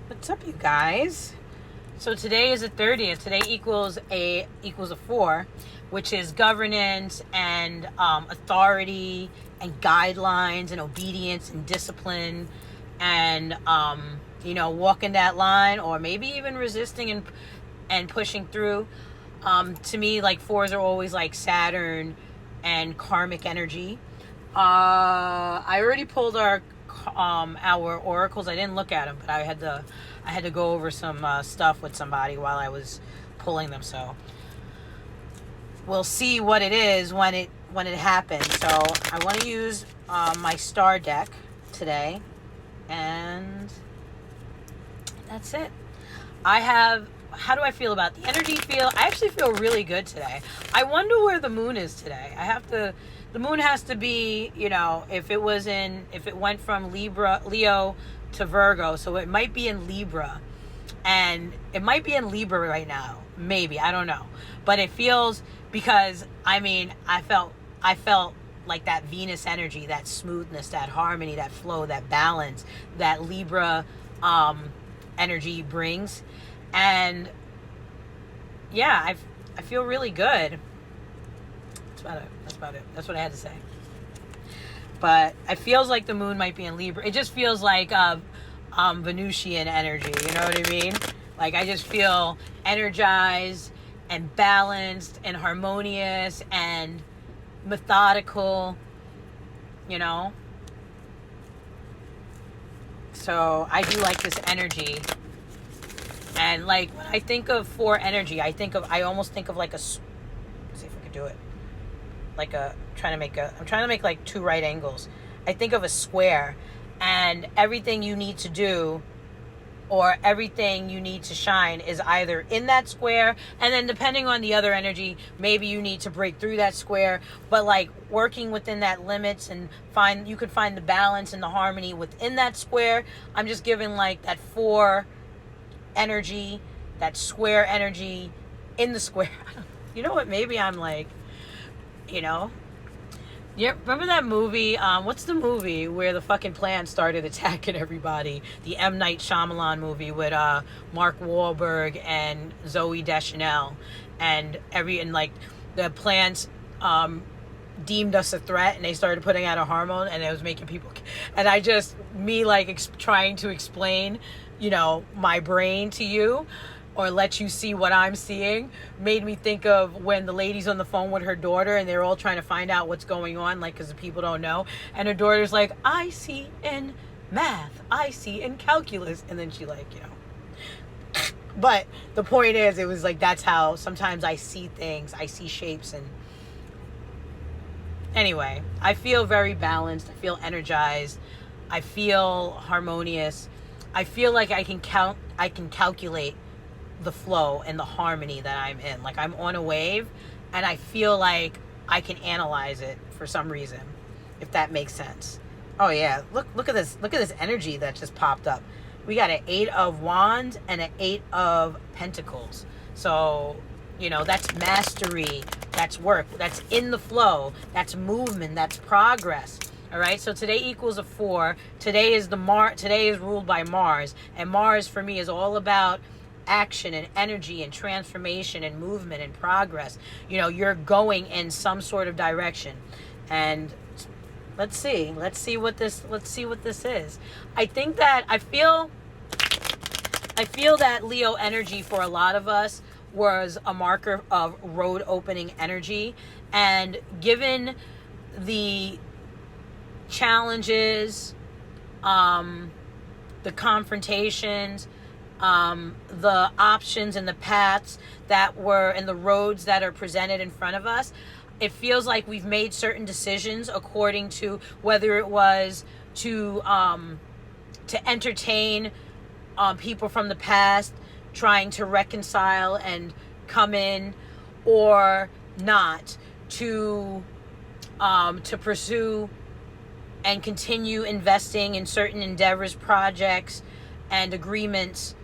What's up, you guys? So today is the 30th. Today equals a 4, which is governance and authority and guidelines and obedience and discipline and walking that line, or maybe even resisting and pushing through. To me, like, 4s are always like Saturn and karmic energy. I already pulled our oracles. I didn't look at them, but I had to go over some stuff with somebody while I was pulling them. So we'll see what it is when it happens. So I want to use my star deck today, and that's it. How do I feel about the energy? I actually feel really good today. I wonder where the moon is today. The moon has to be, if it went from Leo to Virgo, so it might be in Libra, and it might be in Libra right now. Maybe, I don't know. But it feels, because I felt like that Venus energy, that smoothness, that harmony, that flow, that balance, that Libra energy brings. And yeah, I feel really good. That's about it. That's what I had to say. But it feels like the moon might be in Libra. It just feels like Venusian energy. You know what I mean? Like, I just feel energized and balanced and harmonious and methodical. So I do like this energy. And like, when I think of 4 energy, I almost think of like let's see if we could do it. I'm trying to make like 2 right angles. I think of a square, and everything you need to do, or everything you need to shine, is either in that square, and then depending on the other energy, maybe you need to break through that square, but like working within that limits, and you could find the balance and the harmony within that square. I'm just giving like that 4 energy, that square energy in the square. You know what? Maybe I'm like, yeah. Remember that movie? What's the movie where the fucking plants started attacking everybody? The M. Night Shyamalan movie with Mark Wahlberg and Zooey Deschanel, and the plants deemed us a threat, and they started putting out a hormone, and it was making people. And trying to explain, my brain to you, or let you see what I'm seeing, made me think of when the lady's on the phone with her daughter, and they're all trying to find out what's going on, because the people don't know. And her daughter's like, I see in math, I see in calculus. And then she But the point is, it was like, that's how sometimes I see things. I see shapes. And anyway, I feel very balanced. I feel energized. I feel harmonious. I feel like I can calculate the flow and the harmony that I'm in. Like, I'm on a wave, and I feel like I can analyze it for some reason, if that makes sense. Oh yeah, look at this energy that just popped up. We got an 8 of Wands and an 8 of Pentacles. So, that's mastery, that's work, that's in the flow, that's movement, that's progress. All right, so today equals a 4. Today is ruled by Mars, and Mars for me is all about action and energy and transformation and movement and progress. You're going in some sort of direction. And let's see what this is. I feel that Leo energy for a lot of us was a marker of road opening energy, and given the challenges, the confrontations, the options and the paths that were, and the roads that are presented in front of us, it feels like we've made certain decisions according to whether it was to entertain people from the past trying to reconcile and come in, or not, to pursue and continue investing in certain endeavors, projects, and agreements,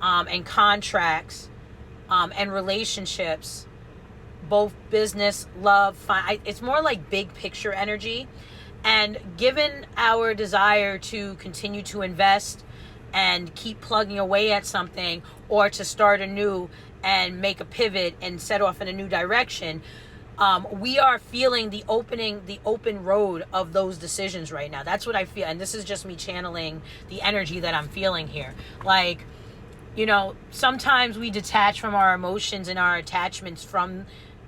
and contracts, and relationships, both business, love, it's more like big picture energy. And given our desire to continue to invest and keep plugging away at something, or to start anew and make a pivot and set off in a new direction. We are feeling the open road of those decisions right now. That's what I feel. And this is just me channeling the energy that I'm feeling here. Like, you know, sometimes we detach from our emotions and our attachments from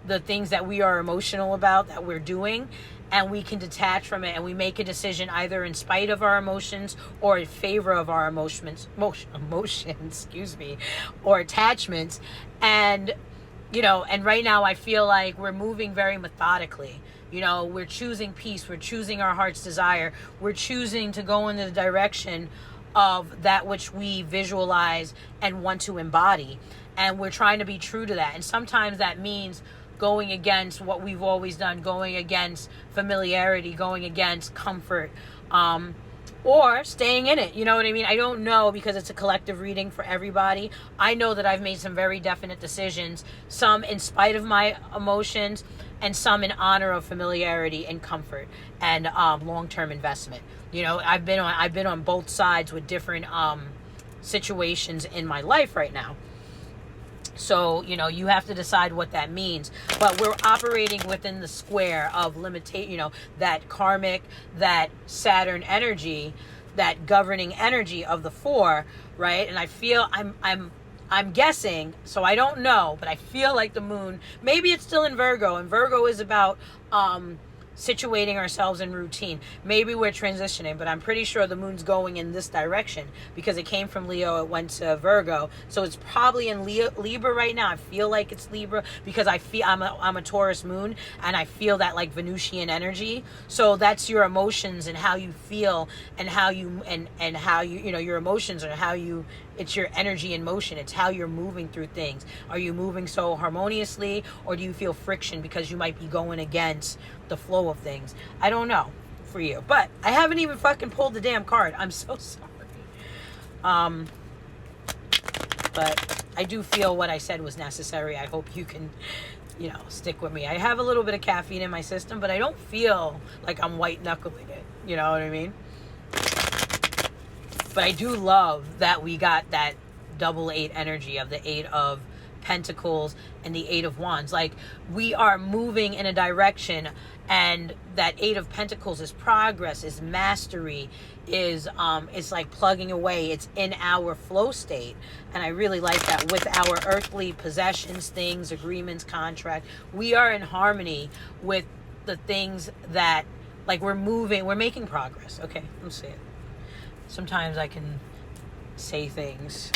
the things that we are emotional about, that we're doing, and we can detach from it, and we make a decision either in spite of our emotions or in favor of our emotions, excuse me, or attachments. And, you know, and right now I feel like we're moving very methodically. You know, we're choosing peace, we're choosing our heart's desire, we're choosing to go in the direction of that which we visualize and want to embody. And we're trying to be true to that. And sometimes that means going against what we've always done, going against familiarity, going against comfort, or staying in it. You know what I mean? I don't know, because it's a collective reading for everybody. I know that I've made some very definite decisions, some in spite of my emotions, and some in honor of familiarity and comfort and long-term investment. You know, I've been on both sides with different situations in my life right now. So, you know, you have to decide what that means. But we're operating within the square of limitation, you know, that karmic, that Saturn energy, that governing energy of the 4, right? And I feel I'm guessing, so I don't know, but I feel like the moon, maybe it's still in Virgo, and Virgo is about situating ourselves in routine. Maybe we're transitioning, but I'm pretty sure the moon's going in this direction, because it came from Leo, it went to Virgo, so it's probably in Libra right now. I feel like it's Libra because I feel I'm a Taurus moon, and I feel that like Venusian energy. So that's your emotions and how you feel, and how you and how you know, your emotions are how you, it's your energy in motion. It's how you're moving through things. Are you moving so harmoniously, or do you feel friction because you might be going against the flow of things? I don't know for you, but I haven't even fucking pulled the damn card. I'm so sorry. But I do feel what I said was necessary. I hope you can, you know, stick with me. I have a little bit of caffeine in my system, but I don't feel like I'm white knuckling it. You know what I mean? But I do love that we got that double 8 energy of the 8 of Pentacles and the 8 of Wands. Like, we are moving in a direction, and that 8 of Pentacles is progress, is mastery, is it's like plugging away. It's in our flow state, and I really like that. With our earthly possessions, things, agreements, contract, we are in harmony with the things that, like, we're moving, we're making progress. Okay, let's see it. Sometimes I can say things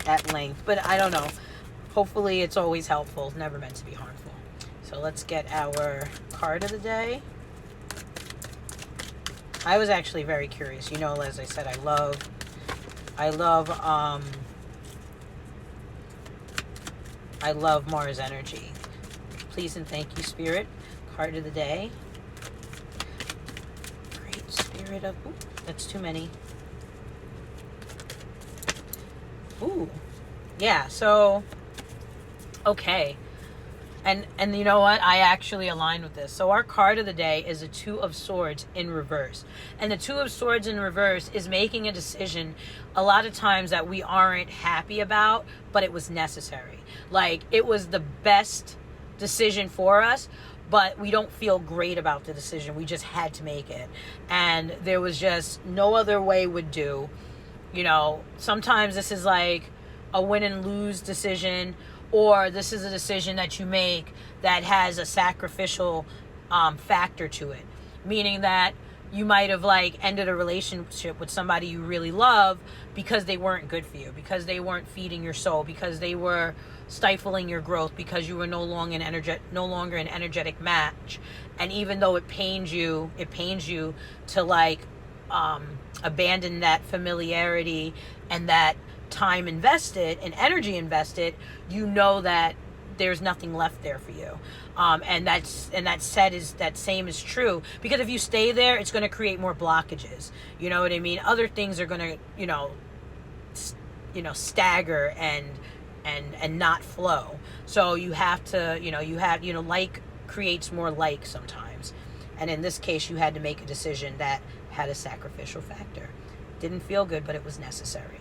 at length, but I don't know. Hopefully it's always helpful. It's never meant to be harmful. So let's get our card of the day. I was actually very curious. You know, as I said, I love Mars energy. Please and thank you, Spirit. Card of the day. Great Spirit of... Ooh, that's too many. Ooh. Yeah, so... Okay. And you know what? I actually align with this. So our card of the day is a 2 of Swords in reverse. And the 2 of Swords in reverse is making a decision a lot of times that we aren't happy about, but it was necessary. Like, it was the best decision for us, but we don't feel great about the decision. We just had to make it. And there was just no other way would do. You know, sometimes this is like a win and lose decision, or this is a decision that you make that has a sacrificial factor to it. Meaning that you might have like ended a relationship with somebody you really love because they weren't good for you, because they weren't feeding your soul, because they were stifling your growth, because you were no longer an energetic match. And even though it pains you to like abandon that familiarity and that time invested and energy invested, you know that there's nothing left there for you. And that same is true, because if you stay there, it's going to create more blockages. You know what I mean? Other things are going to, stagger and not flow. So you have to, like creates more like sometimes. And in this case, you had to make a decision that had a sacrificial factor. Didn't feel good, but it was necessary.